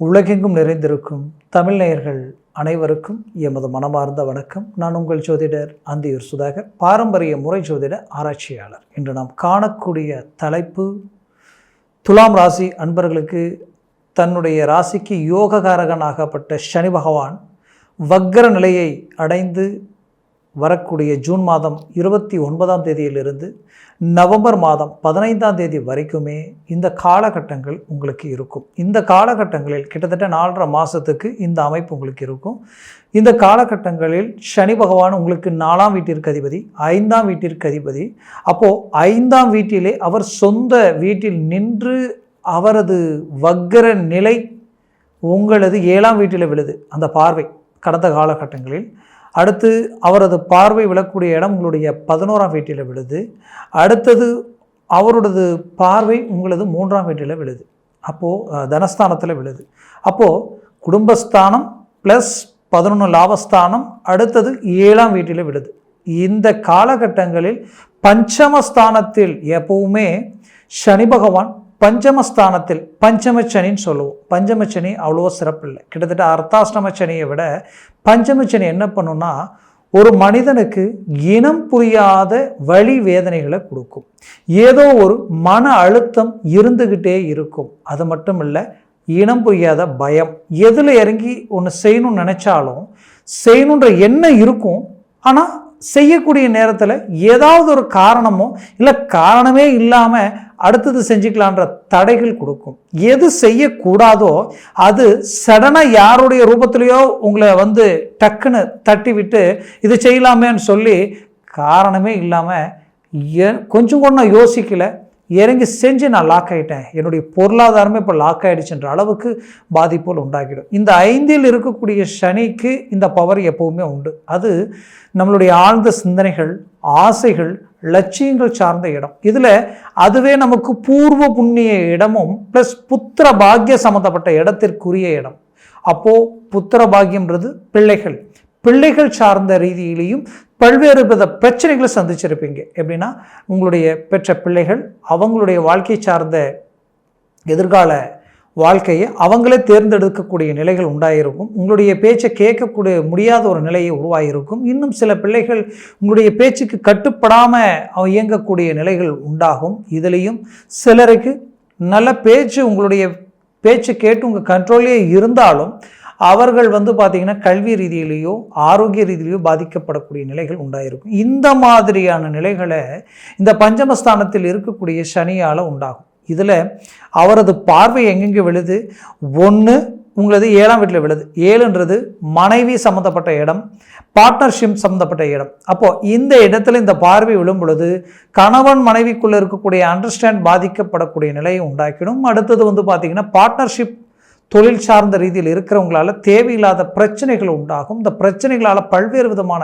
உலகெங்கும் நிறைந்திருக்கும் தமிழ் நேயர்கள் அனைவருக்கும் எமது மனமார்ந்த வணக்கம். நான் உங்கள் ஜோதிடர் அந்தியூர் சுதாகர், பாரம்பரிய முறை ஜோதிட ஆராய்ச்சியாளர். இன்று நாம் காணக்கூடிய தலைப்பு, துலாம் ராசி அன்பர்களுக்கு தன்னுடைய ராசிக்கு யோககாரகனாகப்பட்ட சனி பகவான் வக்ர நிலையை அடைந்து வரக்கூடிய ஜூன் மாதம் 29ஆம் தேதியிலிருந்து நவம்பர் மாதம் 15ஆம் தேதி வரைக்குமே இந்த காலகட்டங்கள் உங்களுக்கு இருக்கும். இந்த காலகட்டங்களில் கிட்டத்தட்ட 4.5 மாதத்துக்கு இந்த அமைப்பு உங்களுக்கு இருக்கும். இந்த காலகட்டங்களில் சனி பகவான் உங்களுக்கு 4ஆம் வீட்டிற்கு அதிபதி, 5ஆம் வீட்டிற்கு அதிபதி. அப்போது 5ஆம் வீட்டிலே அவர் சொந்த வீட்டில் நின்று அவரது வக்ர நிலை உங்களது 7ஆம் வீட்டில் விழுது. அந்த பார்வை கடந்த காலகட்டங்களில் அடுத்து அவரது பார்வை விழக்கூடிய இடம் உங்களுடைய 11ஆம் வீட்டில் விழுது. அடுத்தது அவரது பார்வை உங்களது 3ஆம் வீட்டில் விழுது. அப்போது தனஸ்தானத்தில் விழுது. அப்போது குடும்பஸ்தானம் ப்ளஸ் 11 லாபஸ்தானம், அடுத்தது 7ஆம் வீட்டில் விழுது. இந்த காலகட்டங்களில் பஞ்சமஸ்தானத்தில் எப்பவுமே சனி பகவான் பஞ்சமஸ்தானத்தில், பஞ்சமச்சனின்னு சொல்லுவோம். பஞ்சமச்சனி அவ்வளோ சிறப்பில்லை. கிட்டத்தட்ட அர்த்தாஷ்டம சனியை விட பஞ்சமச்சனி என்ன பண்ணுன்னா, ஒரு மனிதனுக்கு இனம் புரியாத வலி வேதனைகளை கொடுக்கும். ஏதோ ஒரு மன அழுத்தம் இருந்துக்கிட்டே இருக்கும். அது மட்டும் இல்லை, இனம் புரியாத பயம். எதில் இறங்கி ஒன்று செய்யணும்னு நினச்சாலும் செய்யணுன்ற எண்ணம் இருக்கும். ஆனால் செய்யக்கூடிய நேரத்தில் ஏதாவது ஒரு காரணமோ இல்லை காரணமே இல்லாமல் அடுத்தது செஞ்சுக்கலான்ற தடைகள் கொடுக்கும். எது செய்யக்கூடாதோ அது சடனாக யாருடைய ரூபத்திலையோ உங்களை டக்குன்னு தட்டி விட்டு இது செய்யலாமேன்னு சொல்லி காரணமே இல்லாமல் கொஞ்சம் கூட நான் யோசிக்கலை, இறங்கி செஞ்சு நான் லாக் ஆகிட்டேன், என்னுடைய பொருளாதாரமே இப்போ லாக் ஆகிடுச்சுன்ற அளவுக்கு பாதிப்புகள் உண்டாக்கிடும். இந்த 5இல் இருக்கக்கூடிய சனிக்கு இந்த பவர் எப்போவுமே உண்டு. அது நம்மளுடைய ஆழ்ந்த சிந்தனைகள், ஆசைகள், லட்சியங்கள் சார்ந்த இடம். இதில் அதுவே நமக்கு பூர்வ புண்ணிய இடமும் ப்ளஸ் புத்திர பாக்கிய சம்மந்தப்பட்ட இடத்திற்குரிய இடம். அப்போது புத்திர பாக்கியம்ன்றது பிள்ளைகள் சார்ந்த ரீதியிலையும் பல்வேறு வித பிரச்சனைகளை சந்திச்சிருப்பீங்க. எப்படின்னா, உங்களுடைய பெற்ற பிள்ளைகள் அவங்களுடைய வாழ்க்கை சார்ந்த எதிர்கால வாழ்க்கையை அவங்களே தேர்ந்தெடுக்கக்கூடிய நிலைகள் உண்டாயிருக்கும். உங்களுடைய பேச்சை கேட்கக்கூடிய முடியாத ஒரு நிலையை உருவாகியிருக்கும். இன்னும் சில பிள்ளைகள் உங்களுடைய பேச்சுக்கு கட்டுப்படாமல் இயங்கக்கூடிய நிலைகள் உண்டாகும். இதுலேயும் சிலருக்கு நல்ல பேச்சு, உங்களுடைய பேச்சு கேட்டு உங்கள் கண்ட்ரோல்லே இருந்தாலும் அவர்கள் பார்த்திங்கன்னா கல்வி ரீதியிலேயோ ஆரோக்கிய ரீதியிலேயோ பாதிக்கப்படக்கூடிய நிலைகள் உண்டாயிருக்கும். இந்த மாதிரியான நிலைகளை இந்த பஞ்சமஸ்தானத்தில் இருக்கக்கூடிய சனியால் உண்டாகும். இதில் அவரது பார்வை எங்கெங்கே விழுது? 1 உங்களது 7ஆம் வீட்டில் விழுது. 7ன்றது மனைவி சம்மந்தப்பட்ட இடம், பார்ட்னர்ஷிப் சம்மந்தப்பட்ட இடம். அப்போது இந்த இடத்துல இந்த பார்வை விழும் பொழுது கணவன் மனைவிக்குள்ளே இருக்கக்கூடிய அண்டர்ஸ்டாண்ட் பாதிக்கப்படக்கூடிய நிலையை உண்டாக்கிடும். அடுத்தது பார்த்திங்கன்னா பார்ட்னர்ஷிப் தொழில் சார்ந்த ரீதியில் இருக்கிறவங்களால தேவையில்லாத பிரச்சனைகள் உண்டாகும். இந்த பிரச்சனைகளால் பல்வேறு விதமான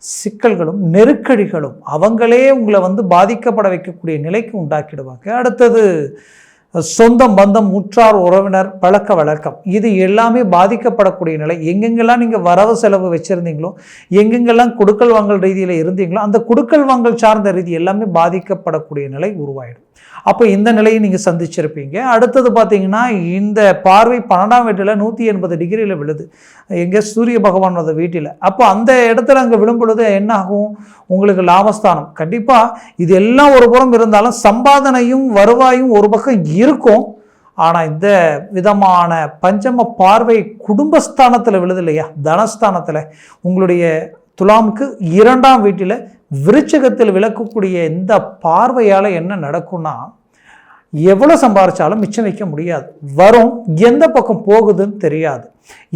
சிக்கல்களும் நெருக்கடிகளும் அவங்களே உங்களை பாதிக்கப்பட வைக்கக்கூடிய நிலைக்கு உண்டாக்கிடுவாங்க. அடுத்தது சொந்தம், பந்தம், உற்றார், உறவினர், பழக்க வழக்கம், இது எல்லாமே பாதிக்கப்படக்கூடிய நிலை. எங்கெங்கெல்லாம் நீங்கள் வரவு செலவு வச்சுருந்தீங்களோ, எங்கெங்கெல்லாம் கொடுக்கல் வாங்கல் ரீதியில் இருந்தீங்களோ, அந்த கொடுக்கல் வாங்கல் சார்ந்த ரீதி எல்லாமே பாதிக்கப்படக்கூடிய நிலை உருவாயிடும். அப்போ இந்த நிலையை நீங்கள் சந்திச்சிருப்பீங்க. அடுத்தது பார்த்தீங்கன்னா, இந்த பார்வை 12ஆம் வீட்டில் 180 டிகிரியில் விழுது. எங்கே? சூரிய பகவானோட வீட்டில். அப்போ அந்த இடத்துல அங்கே விழும் பொழுது என்ன ஆகும்? உங்களுக்கு லாபஸ்தானம். கண்டிப்பாக இது எல்லாம் ஒரு புறம் இருந்தாலும் சம்பாதனையும் வருவாயும் ஒரு பக்கம் இருக்கும். ஆனால் இந்த விதமான பஞ்சம பார்வை குடும்பஸ்தானத்தில் விழுது இல்லையா, தனஸ்தானத்தில், உங்களுடைய துலாமுக்கு 2ஆம் வீட்டில் விருச்சிகத்தில் விளக்கக்கூடிய இந்த பார்வையால் என்ன நடக்கும்னா, எவ்வளோ சம்பாதிச்சாலும் மிச்சம் வைக்க முடியாது. வரும் எந்த பக்கம் போகுதுன்னு தெரியாது.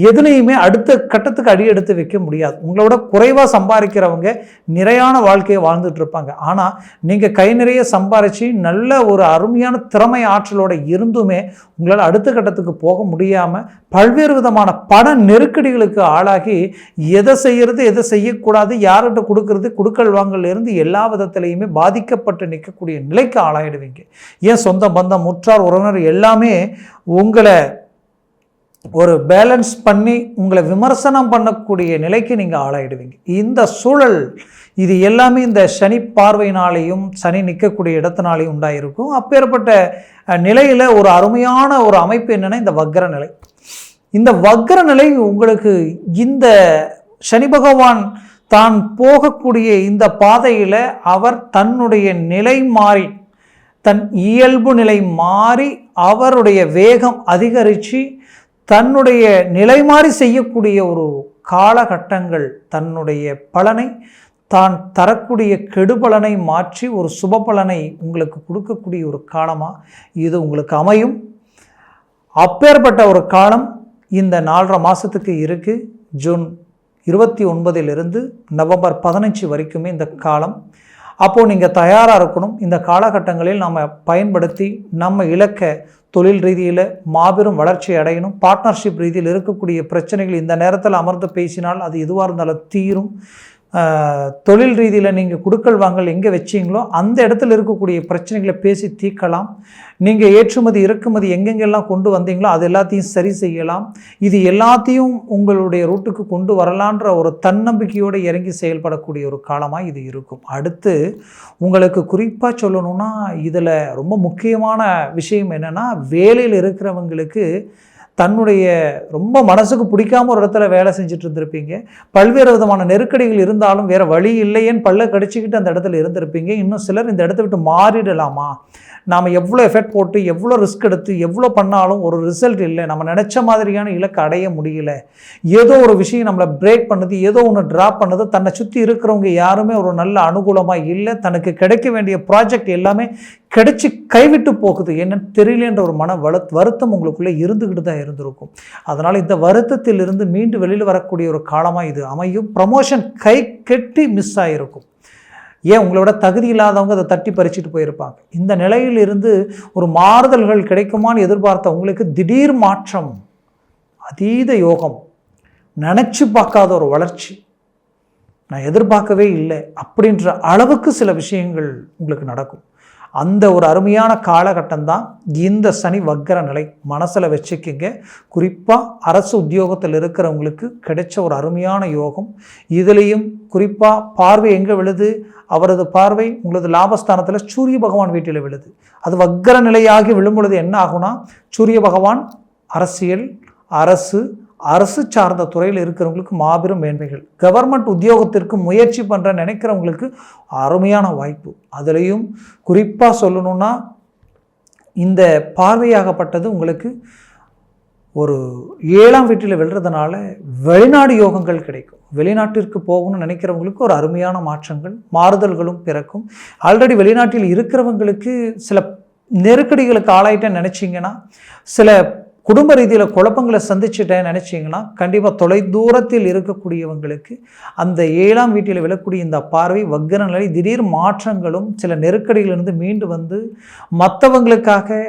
எதுலேயுமே அடுத்த கட்டத்துக்கு அடி எடுத்து வைக்க முடியாது. உங்களோட குறைவாக சம்பாதிக்கிறவங்க நிறையான வாழ்க்கையை வாழ்ந்துட்டு இருப்பாங்க. ஆனால் நீங்கள் கை நிறைய சம்பாதிச்சு நல்ல ஒரு அருமையான திறமை ஆற்றலோடு இருந்துமே உங்களால் அடுத்த கட்டத்துக்கு போக முடியாமல் பல்வேறு விதமான பண நெருக்கடிகளுக்கு ஆளாகி எதை செய்கிறது, எதை செய்யக்கூடாது, யார்கிட்ட கொடுக்கறது, கொடுக்கல் வாங்கல இருந்து எல்லா விதத்திலையுமே பாதிக்கப்பட்டு நிற்கக்கூடிய நிலைக்கு ஆளாயிடுவீங்க. ஏன் சொந்த பந்தம், உற்றார், உறவினர் எல்லாமே உங்களை ஒரு பேலன்ஸ் பண்ணி உங்களை விமர்சனம் பண்ணக்கூடிய நிலைக்கு நீங்கள் ஆளாயிடுவீங்க. இந்த சூழல் இது எல்லாமே இந்த சனி பார்வையினாலேயும் சனி நிற்கக்கூடிய இடத்தினாலேயும் உண்டாயிருக்கும். அப்பேற்பட்ட நிலையில் ஒரு அருமையான ஒரு அமைப்பு என்னென்னா இந்த வக்ர நிலை. இந்த வக்ர நிலை உங்களுக்கு இந்த சனி பகவான் தான் போகக்கூடிய இந்த பாதையில் அவர் தன்னுடைய நிலை மாறி, தன் இயல்பு நிலை மாறி அவருடைய வேகம் அதிகரித்து தன்னுடைய நிலை மாறி செய்யக்கூடிய ஒரு காலகட்டங்கள், தன்னுடைய பலனை தான் தரக்கூடிய கெடுபலனை மாற்றி ஒரு சுப பலனை உங்களுக்கு கொடுக்கக்கூடிய ஒரு காலமாக இது உங்களுக்கு அமையும். அப்பேற்பட்ட ஒரு காலம் இந்த 4.5 மாதத்துக்கு இருக்குது. ஜூன் 29 நவம்பர் 15 வரைக்குமே இந்த காலம். அப்போது நீங்கள் தயாராக இருக்கணும். இந்த காலகட்டங்களில் நம்ம பயன்படுத்தி நம்ம இலக்க தொழில் ரீதியில் மாபெரும் வளர்ச்சி அடையணும். பார்ட்னர்ஷிப் ரீதியில் இருக்கக்கூடிய பிரச்சனைகள் இந்த நேரத்தில் அமர்ந்து பேசினால் அது எதுவாக இருந்தாலும் தீரும். தொழில் ரீதியில் நீங்கள் குடுக்கல் வாங்கல் எங்கே வச்சிங்களோ அந்த இடத்துல இருக்கக்கூடிய பிரச்சனைகளை பேசி தீர்க்கலாம். நீங்கள் ஏற்றுமதி இறக்குமதி எங்கெங்கெல்லாம் கொண்டு வந்தீங்களோ அது எல்லாத்தையும் சரி செய்யலாம். இது எல்லாத்தையும் உங்களுடைய ரூட்டுக்கு கொண்டு வரலான்ற ஒரு தன்னம்பிக்கையோடு இறங்கி செயல்படக்கூடிய ஒரு காலமாக இது இருக்கும். அடுத்து உங்களுக்கு குறிப்பாக சொல்லணும்னா இதில் ரொம்ப முக்கியமான விஷயம் என்னென்னா, வேலையில் இருக்கிறவங்களுக்கு தன்னுடைய ரொம்ப மனசுக்கு பிடிக்காம ஒரு இடத்துல வேலை செஞ்சுட்டு இருந்திருப்பீங்க. பல்வேறு விதமான நெருக்கடிகள் இருந்தாலும் வேறு வழி இல்லையேன்னு பல்ல கடிச்சிக்கிட்டு அந்த இடத்துல இருந்திருப்பீங்க. இன்னும் சிலர் இந்த இடத்த விட்டு மாறிடலாமா, நாம் எவ்வளோ எஃபெக்ட் போட்டு எவ்வளோ ரிஸ்க் எடுத்து எவ்வளோ பண்ணாலும் ஒரு ரிசல்ட் இல்லை, நம்ம நினச்ச மாதிரியான இலக்கை அடைய முடியல, ஏதோ ஒரு விஷயம் நம்மளை பிரேக் பண்ணுது, ஏதோ ஒன்று ட்ராப் பண்ணுது, தன்னை சுற்றி இருக்கிறவங்க யாருமே ஒரு நல்ல அனுகூலமாக இல்லை, தனக்கு கிடைக்க வேண்டிய ப்ராஜெக்ட் எல்லாமே கிடைச்சி கைவிட்டு போகுது, என்னன்னு தெரியலன்ற ஒரு மன வருத்தம் உங்களுக்குள்ளே இருந்துக்கிட்டு தான் இருந்திருக்கும். அதனால் இந்த வருத்தத்திலிருந்து மீண்டு வெளியில் வரக்கூடிய ஒரு காலமாக இது அமையும். ப்ரமோஷன் கை கெட்டி மிஸ் ஆகிருக்கும். ஏன் உங்களோட தகுதி இல்லாதவங்க அதை தட்டி பறிச்சுட்டு போயிருப்பாங்க. இந்த நிலையிலிருந்து ஒரு மாறுதல்கள் கிடைக்குமான்னு எதிர்பார்த்த உங்களுக்கு திடீர் மாற்றம், அதீத யோகம், நினச்சி பார்க்காத ஒரு வளர்ச்சி, நான் எதிர்பார்க்கவே இல்லை அப்படின்ற அளவுக்கு சில விஷயங்கள் உங்களுக்கு நடக்கும். அந்த ஒரு அருமையான காலகட்டம் தான் இந்த சனி வக்கர நிலை. மனசில் வச்சுக்கிங்க. குறிப்பாக அரசு உத்தியோகத்தில் இருக்கிறவங்களுக்கு கிடைச்ச ஒரு அருமையான யோகம். இதுலேயும் குறிப்பாக பார்வை எங்கே விழுது, அவரது பார்வை உங்களது லாபஸ்தானத்தில் சூரிய பகவான் வீட்டில் விழுது. அது வக்கர நிலையாகி விழும் பொழுது என்ன ஆகும்னா, சூரிய பகவான் அரசியல், அரசு சார்ந்த துறையில் இருக்கிறவங்களுக்கு மாபெரும் மேன்மைகள், கவர்மெண்ட் உத்தியோகத்திற்கு முயற்சி பண்ணுற நினைக்கிறவங்களுக்கு அருமையான வாய்ப்பு. அதுலேயும் குறிப்பாக சொல்லணுன்னா, இந்த பார்வையாகப்பட்டது உங்களுக்கு ஒரு 7ஆம் வீட்டில் விழுறதுனால வெளிநாடு யோகங்கள் கிடைக்கும். வெளிநாட்டிற்கு போகணும்னு நினைக்கிறவங்களுக்கு ஒரு அருமையான மாற்றங்கள், மாறுதல்களும் பிறக்கும். ஆல்ரெடி வெளிநாட்டில் இருக்கிறவங்களுக்கு சில நெருக்கடிகளுக்கு ஆளாயிட்டேன்னு நினச்சிங்கன்னா, சில குடும்ப ரீதியில் குழப்பங்களை சந்திச்சுட்டேன்னு நினச்சிங்கன்னா, கண்டிப்பாக தொலை தூரத்தில் இருக்கக்கூடியவங்களுக்கு அந்த 7ஆம் வீட்டில் விழக்கூடிய இந்த பார்வை வக்கர நிலை திடீர் மாற்றங்களும் சில நெருக்கடிகளிலிருந்து மீண்டு வந்து மற்றவங்களுக்காக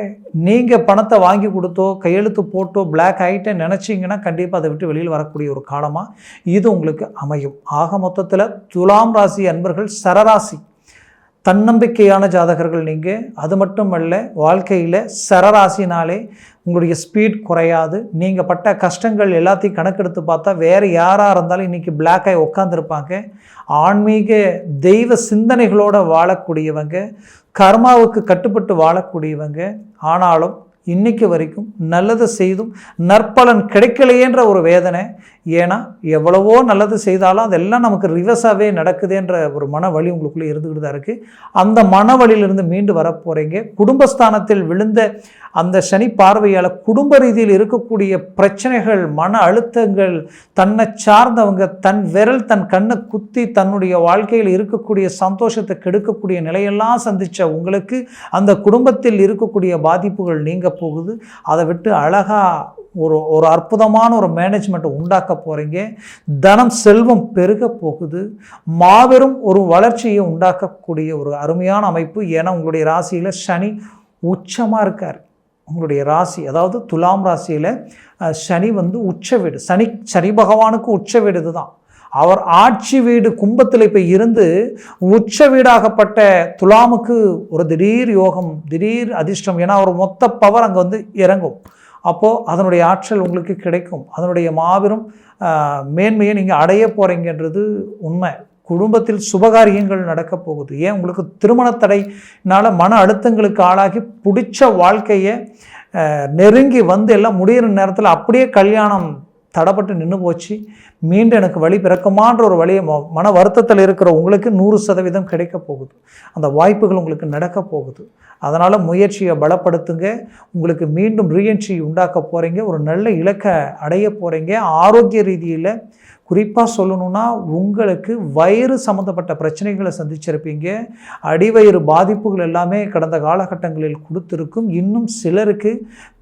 நீங்கள் பணத்தை வாங்கி கொடுத்தோ கையெழுத்து போட்டோ பிளாக் ஆகிட்டேன்னு நினச்சிங்கன்னா கண்டிப்பாக அதை விட்டு வெளியில் வரக்கூடிய ஒரு காலமாக இது உங்களுக்கு அமையும். ஆக மொத்தத்தில் துலாம் ராசி அன்பர்கள் சரராசி தன்னம்பிக்கையான ஜாதகர்கள் நீங்கள். அது மட்டும் அல்ல, வாழ்க்கையில் சரராசினாலே உங்களுடைய ஸ்பீட் குறையாது. நீங்கள் பட்ட கஷ்டங்கள் எல்லாத்தையும் கணக்கெடுத்து பார்த்தா வேறு யாராக இருந்தாலும் இன்றைக்கி பிளாக்காகி உட்காந்துருப்பாங்க. ஆன்மீக தெய்வ சிந்தனைகளோடு வாழக்கூடியவங்க, கர்மாவுக்கு கட்டுப்பட்டு வாழக்கூடியவங்க. ஆனாலும் இன்றைக்கு வரைக்கும் நல்லது செய்தும் நற்பலன் கிடைக்கலையேன்ற ஒரு வேதனை. ஏன்னா எவ்வளவோ நல்லது செய்தாலும் அதெல்லாம் நமக்கு ரிவர்ஸாகவே நடக்குதுன்ற ஒரு மன வலி உங்களுக்குள்ளே இருந்துக்கிட்டு தான் இருக்குது. அந்த மன வலியிலிருந்து மீண்டு வரப்போகிறீங்க. குடும்பஸ்தானத்தில் விழுந்த அந்த சனி பார்வையால் குடும்ப ரீதியில் இருக்கக்கூடிய பிரச்சனைகள், மன அழுத்தங்கள், தன்னை சார்ந்தவங்க தன் விரல் தன் கண்ணை குத்தி தன்னுடைய வாழ்க்கையில் இருக்கக்கூடிய சந்தோஷத்தை கெடுக்கக்கூடிய நிலையெல்லாம் சந்தித்த உங்களுக்கு அந்த குடும்பத்தில் இருக்கக்கூடிய பாதிப்புகள் நீங்க போகுது. அதை விட்டு அழகாக ஒரு அற்புதமான ஒரு மேனேஜ்மெண்ட்டை உண்டாக்க போகிறீங்க. தனம் செல்வம் பெருக போகுது. மாபெரும் ஒரு வளர்ச்சியை உண்டாக்கக்கூடிய ஒரு அருமையான அமைப்பு. ஏன்னா உங்களுடைய ராசியில் சனி உச்சமாக இருக்கார். உங்களுடைய ராசி அதாவது துலாம் ராசியில் சனி உச்ச வீடு. சனி பகவானுக்கு உச்ச வீடு இதுதான். அவர் ஆட்சி வீடு கும்பத்தில் இப்போ இருந்து உச்ச வீடாகப்பட்ட துலாமுக்கு ஒரு திடீர் யோகம், திடீர் அதிர்ஷ்டம். ஏன்னா அவர் மொத்த பவர் அங்கே இறங்கும். அப்போது அதனுடைய ஆற்றல் உங்களுக்கு கிடைக்கும். அதனுடைய மாபெரும் மேன்மையை நீங்கள் அடைய போகிறீங்கன்றது உண்மை. குடும்பத்தில் சுபகாரியங்கள் நடக்க போகுது. ஏன் உங்களுக்கு திருமண தடையினால் மன அழுத்தங்களுக்கு ஆளாகி பிடிச்ச வாழ்க்கையை நெருங்கி வந்து எல்லாம் முடிகிற நேரத்தில் அப்படியே கல்யாணம் தடப்பட்டு நின்று போச்சு, மீண்டும் எனக்கு வழி பிறக்குமான்ற ஒரு வழியை மன வருத்தத்தில் இருக்கிற உங்களுக்கு 100% கிடைக்க போகுது. அந்த வாய்ப்புகள் உங்களுக்கு நடக்க போகுது. அதனால் முயற்சியை பலப்படுத்துங்க. உங்களுக்கு மீண்டும் ரீஎன்ட்ரி உண்டாக்க போகிறீங்க. ஒரு நல்ல இலக்கை அடைய போகிறீங்க. ஆரோக்கிய ரீதியில் குறிப்பாக சொல்லணும்னா உங்களுக்கு வயிறு சம்மந்தப்பட்ட பிரச்சனைகளை சந்திச்சிருப்பீங்க. அடிவயிறு பாதிப்புகள் எல்லாமே கடந்த காலகட்டங்களில் கொடுத்துருக்கும். இன்னும் சிலருக்கு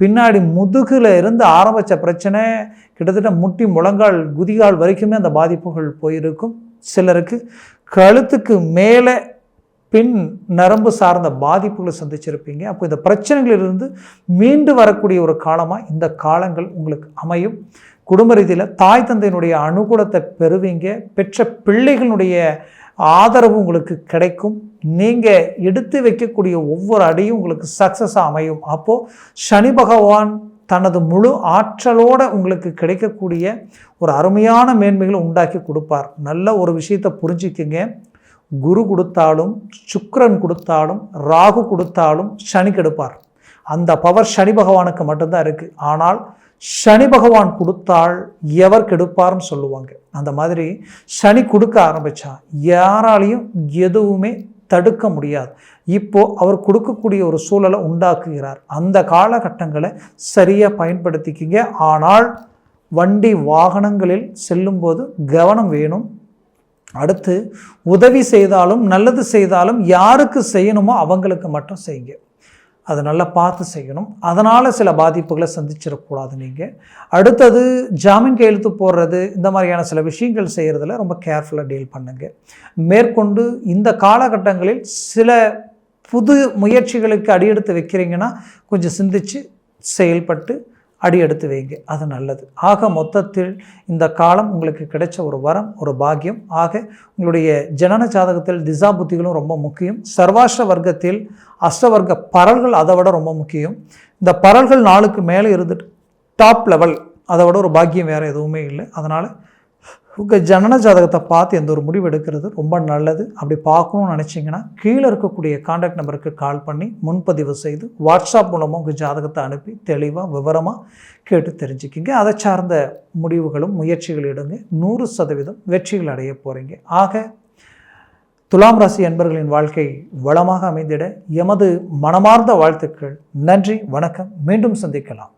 பின்னாடி முதுகில் இருந்து ஆரம்பித்த பிரச்சனை கிட்டத்தட்ட முட்டி முழங்கால் குதிகால் வரைக்குமே அந்த பாதிப்புகள் போயிருக்கும். சிலருக்கு கழுத்துக்கு மேலே பின் நரம்பு சார்ந்த பாதிப்புகளை சந்திச்சிருப்பீங்க. அப்போ இந்த பிரச்சனைகளிலிருந்து மீண்டு வரக்கூடிய ஒரு காலமாக இந்த காலங்கள் உங்களுக்கு அமையும். குடும்ப ரீதியில் தாய் தந்தையினுடைய அனுகூலத்தை பெறுவீங்க. பெற்ற பிள்ளைகளுடைய ஆதரவு உங்களுக்கு கிடைக்கும். நீங்கள் எடுத்து வைக்கக்கூடிய ஒவ்வொரு அடியும் உங்களுக்கு சக்ஸஸாக அமையும். அப்போது சனி பகவான் தனது முழு ஆற்றலோடு உங்களுக்கு கிடைக்கக்கூடிய ஒரு அருமையான மேன்மைகளை உண்டாக்கி கொடுப்பார். நல்ல ஒரு விஷயத்தை புரிஞ்சுக்குங்க. குரு கொடுத்தாலும் சுக்கிரன் கொடுத்தாலும் ராகு கொடுத்தாலும் சனி கெடுப்பார். அந்த பவர் சனி பகவானுக்கு மட்டும்தான் இருக்குது. ஆனால் சனி பகவான் கொடுத்தால் எவர் கெடுப்பார்னு சொல்லுவாங்க. அந்த மாதிரி சனி கொடுக்க ஆரம்பித்தா யாராலையும் எதுவுமே தடுக்க முடியாது. இப்போது அவர் கொடுக்கக்கூடிய ஒரு சூழலை உண்டாக்குகிறார். அந்த காலகட்டங்களை சரியாக பயன்படுத்திக்கிங்க. ஆனால் வண்டி வாகனங்களில் செல்லும்போது கவனம் வேணும். அடுத்து உதவி செய்தாலும் நல்லது செய்தாலும் யாருக்கு செய்யணுமோ அவங்களுக்கு மட்டும் செய்யுங்க. அதை நல்லா பார்த்து செய்யணும். அதனால் சில பாதிப்புகளை சந்திச்சிடக்கூடாது. நீங்கள் அடுத்தது ஜாமீன் கையெழுத்து போடுறது, இந்த மாதிரியான சில விஷயங்கள் செய்கிறதுல ரொம்ப கேர்ஃபுல்லாக டீல் பண்ணுங்கள். மேற்கொண்டு இந்த காலகட்டங்களில் சில புது முயற்சிகளுக்கு அடியெடுத்து வைக்கிறீங்கன்னா கொஞ்சம் சிந்தித்து செயல்பட்டு அடியெடுத்து வைங்க. அது நல்லது. ஆக மொத்தத்தில் இந்த காலம் உங்களுக்கு கிடைச்ச ஒரு வரம், ஒரு பாக்கியம். ஆக உங்களுடைய ஜனன ஜாதகத்தில் திசா புத்திகளும் ரொம்ப முக்கியம். சர்வாஷ்ட வர்க்கத்தில் அஷ்டவர்க்க பரல்கள் அதை விட ரொம்ப முக்கியம். இந்த பரல்கள் 4க்கு மேலே இருந்துட்டு டாப் லெவல், அதை விட ஒரு பாக்கியம் வேறு எதுவுமே இல்லை. அதனால் உங்கள் ஜனன ஜாதகத்தை பார்த்து எந்த ஒரு முடிவு எடுக்கிறது ரொம்ப நல்லது. அப்படி பார்க்கணும்னு நினச்சிங்கன்னா கீழே இருக்கக்கூடிய கான்டாக்ட் நம்பருக்கு கால் பண்ணி முன்பதிவு செய்து வாட்ஸ்அப் மூலமாக உங்கள் ஜாதகத்தை அனுப்பி தெளிவாக விவரமாக கேட்டு தெரிஞ்சுக்கிங்க. அதை சார்ந்த முடிவுகளும் முயற்சிகள் எடுங்க. 100% வெற்றிகள் அடைய போகிறீங்க. ஆக துலாம் ராசி அன்பர்களின் வாழ்க்கை வளமாக அமைந்திட எமது மனமார்ந்த வாழ்த்துக்கள். நன்றி, வணக்கம். மீண்டும் சந்திக்கலாம்.